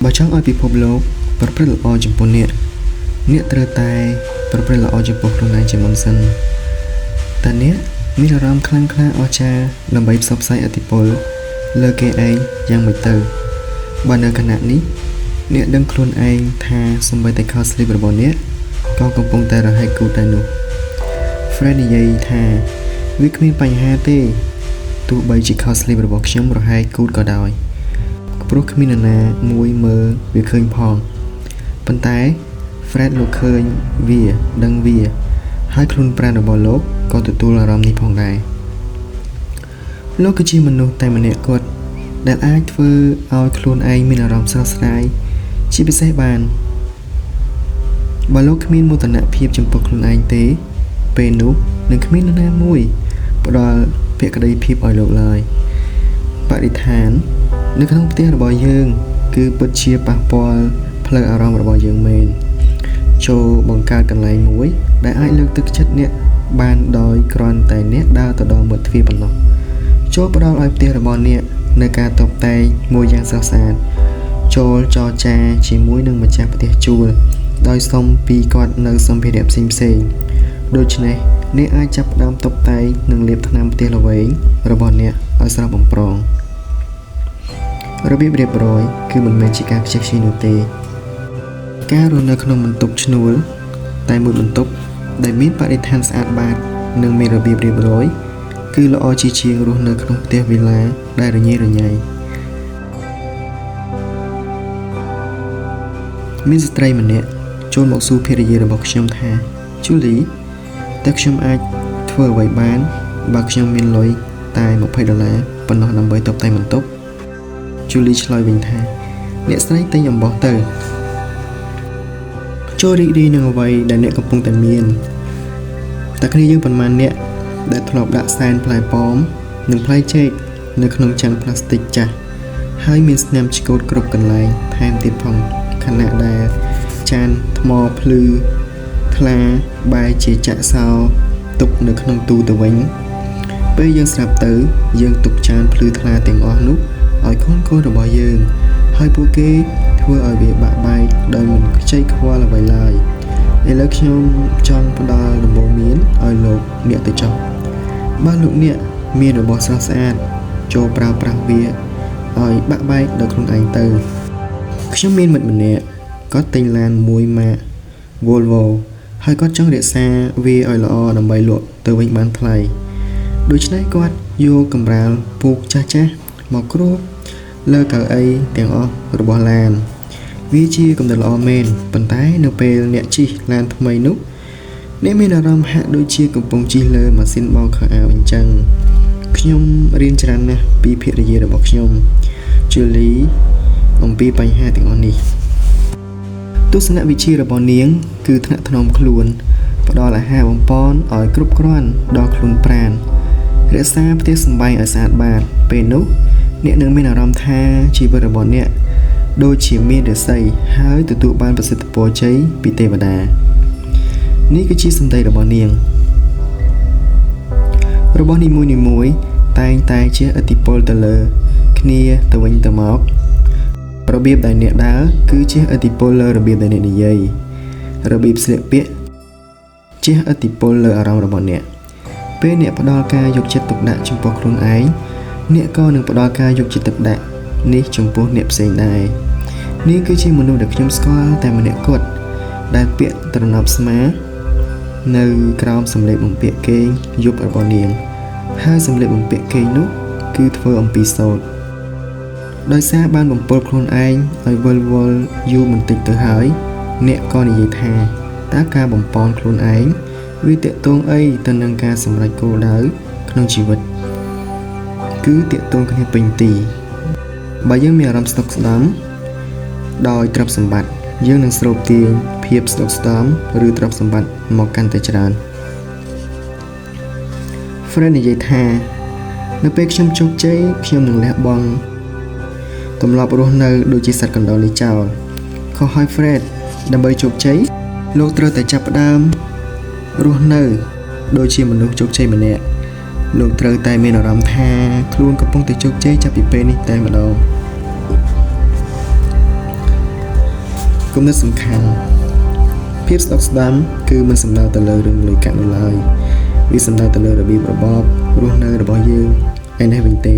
បើចង់ឲ្យពិភពលោកប្រព្រឹត្តល្អចំពោះអ្នកត្រូវតែប្រព្រឹត្តល្អចំពោះខ្លួនឯងជាមុនសិនតើអ្នកមានអារម្មណ៍ខ្លាំងក្លាអស្ចារ្យដើម្បីផ្សព្វផ្សាយឥទ្ធិពលលើគេឯងយ៉ាងម៉េចទៅបើនៅខណៈនេះអ្នកដឹងខ្លួនឯងថាសូម្បីតែខោស្លីបរបស់អ្នកក៏កំពុងតែរហែកគូតដែរនោះ Fred និយាយថាវាគ្មានបញ្ហាទេទោះបីជាខោស្លីបរបស់ខ្ញុំរហែកគូតក៏ដោយព្រោះគ្មាននរណាមួយមើលវាឃើញផងប៉ុន្តែ Fred លោកឃើញវាដឹងវាហើយខ្លួនប្រាណរបស់លោកក៏ទទួលអារម្មណ៍នេះផងដែរលោកគឺជាមនុស្សតែម្នាក់គត់ដែលអាចធ្វើឲ្យខ្លួនឯងមានអារម្មណ៍ស្រស់ស្រាយជាពិសេសបានបើលោកគ្មានមោទនភាពចំពោះខ្លួនឯងទេពេលនោះនឹងគ្មាននរណាមួយផ្ដល់ភក្ដីភាពឲ្យលោកឡើយបរិស្ថាននៅក្នុងផ្ទះរបស់យើងគឺពិតជាប៉ះពាល់ផ្លូវអារម្មណ៍របស់យើងមែនចូលបង្កើតកន្លែងមួយដែលអាចលើកទឹកចិត្តអ្នកបានដោយគ្រាន់តែអ្នកដើរទៅដល់មាត់ទ្វារប៉ុណ្ណោះចូលផ្ដល់ឲ្យផ្ទះរបស់អ្នកនៅការតុបតែងមួយយ៉ាងស្រស់ស្អាតចូលចរចាជាមួយនឹងម្ចាស់ផ្ទះជួលដោយសុំពីគាត់នៅសម្ភារៈផ្សេងៗដូច្នេះអ្នកអាចចាប់ផ្ដើមតុបតែងនិងលាបថ្នាំផ្ទះល្វែងរបស់អ្នកឲ្យស្រស់បំព្រងរបៀបរៀបរយគឺមិនមែនជាការខ្ជិះខ្ជាយនោះទេការរស់នៅក្នុងបន្ទប់ឈ្នួលតែមួយបន្ទប់ដែលមានបរិស្ថានស្អាតបាតនិងមានរបៀបរៀបរយគឺល្អជាជាងរស់នៅក្នុងផ្ទះវីឡាដែលរញ៉េរញ៉ៃមានស្ត្រីម្នាក់ចូលមកសួរភរិយារបស់ខ្ញុំថា Julie តើខ្ញុំអាចធ្វើអ្វីបានបើខ្ញុំមានលុយតែ$20ប៉ុណ្ណោះដើម្បីតុបតែងបន្ទប់ Julie ឆ្លើយវិញថាអ្នកស្រីទិញអំបោះទៅចូលរីករាយនឹងអ្វីដែលអ្នកកំពុងតែមានតែគ្នាយើងប៉ុន្មានអ្នកដែលធ្លាប់ដាក់សែនផ្លែប៉ោមនិងផ្លែចេកនៅក្នុងចានផ្លាស្ទិកចាស់ហើយមានស្នាមឆ្កូតគ្រប់កន្លែងថែមទៀតផងខណៈដែលចានថ្មភ្លឺថ្លាបែរជាចាក់សោទុកនៅក្នុងទូទៅវិញពេលយើងស្រាប់ទៅយើងទុកចានភ្លឺថ្លាទាំងអស់នោះឲ្យកូនរបស់យើងហើយពួកគេធ្វើឲ្យវាបាក់បែកដោយមិនខ្ចីខ្វល់អ្វីឡើយឥឡូវខ្ញុំចង់ផ្ដល់ដំបូន្មានឲ្យលោកអ្នកទៅចុះបើលោកអ្នកមានរបស់ស្រស់ស្អាតចូលប្រើប្រាស់វាឲ្យបាក់បែកដោយខ្លួនឯងទៅខ្ញុំមានមិត្តម្នាក់គាត់ទិញឡានមួយម៉ាក Volvo ហើយគាត់ចង់រក្សាវាឲ្យល្អដើម្បីលក់ទៅវិញបានថ្លៃដូច្នេះគាត់យកកម្រាលពូកចាស់ៗមកគ្របលើកៅអីទាំងអស់របស់ឡានវាជាគំនិតល្អមែនប៉ុន្តែនៅពេលអ្នកជិះឡានថ្មីនោះអ្នកមានអារម្មណ៍ហាក់ដូចជាកំពុងជិះលើម៉ាស៊ីនបោកខោអាវអញ្ចឹងខ្ញុំរៀនច្រើនណាស់ពីភរិយារបស់ខ្ញុំ Julie អំពីបញ្ហាទាំងអស់នេះទស្សនវិជ្ជារបស់នាងគឺថ្នាក់ថ្នមខ្លួនផ្ដល់អាហារបំពន់ឲ្យគ្រប់គ្រាន់ដល់ខ្លួនប្រាណរក្សាផ្ទះសម្បែងឲ្យស្អាតបាតពេលនោះអ្នកនឹងមានអារម្មណ៍ថាជីវិតរបស់អ្នកដូចជាមានរាសីហើយទទួលបានប្រសិទ្ធពរជ័យពីទេវតានេះគឺជាសម្ដីរបស់នាងរបស់នីមួយៗតែងតែជាឥទ្ធិពលទៅលើគ្នាទៅវិញទៅមករបៀបដែលអ្នកដើរគឺជាឥទ្ធិពលលើរបៀបដែលអ្នកនិយាយរបៀបស្លៀកពាក់ជាឥទ្ធិពលលើអារម្មណ៍របស់អ្នកពេលអ្នកផ្ដល់ការយកចិត្តទុកដាក់ចំពោះខ្លួនឯងអ្នកក៏នឹងផ្ដល់ការយកចិត្តទុកដាក់នេះចំពោះអ្នកផ្សេងដែរនេះគឺជាមនុស្សដែលខ្ញុំស្គាល់តែម្នាក់គត់ដែលពាក់ទ្រនាប់ស្មានៅក្រោមសម្លៀកបំពាក់គេងយប់របស់នាងហើយសម្លៀកបំពាក់គេងនោះគឺធ្វើអំពីសូត្រដោយសារបានបំពុលខ្លួនឯងឲ្យវិលវល់យូរបន្តិចទៅហើយអ្នកក៏និយាយថាតើការបំពន់ខ្លួនឯងវាទាក់ទងអីទៅនឹងការសម្រេចគោលដៅក្នុងជីវិតគឺទាក់ទងគ្នាពេញទីបើយើងមានអារម្មណ៍ស្តុកស្តម្ភដោយទ្រព្យសម្បត្តិយើងនឹងស្រូបទាញភាពស្តុកស្តម្ភឬទ្រព្យសម្បត្តិមកកាន់តែច្រើន Fred និយាយថានៅពេលខ្ញុំជោគជ័យខ្ញុំនឹងលះបង់ទម្លាប់រស់នៅដូចជាសត្វកណ្ដុរនេះចោលខុសហើយ Fred ដើម្បីជោគជ័យលោកត្រូវតែចាប់ផ្ដើមរស់នៅដូចជាមនុស្សជោគជ័យម្នាក់លោកត្រូវតែមានអារម្មណ៍ថាខ្លួនកំពុងតែជោគជ័យចាប់ពីពេលនេះតែម្ដង មនិតសំខាន់ភាពស្ដុកស្ដាំគឺមិនសំដៅទៅលើរឿងលុយកាក់នោះឡើយវាសំដៅទៅលើរបៀបរបបរស់នៅរបស់យើងឯនេះវិញទេ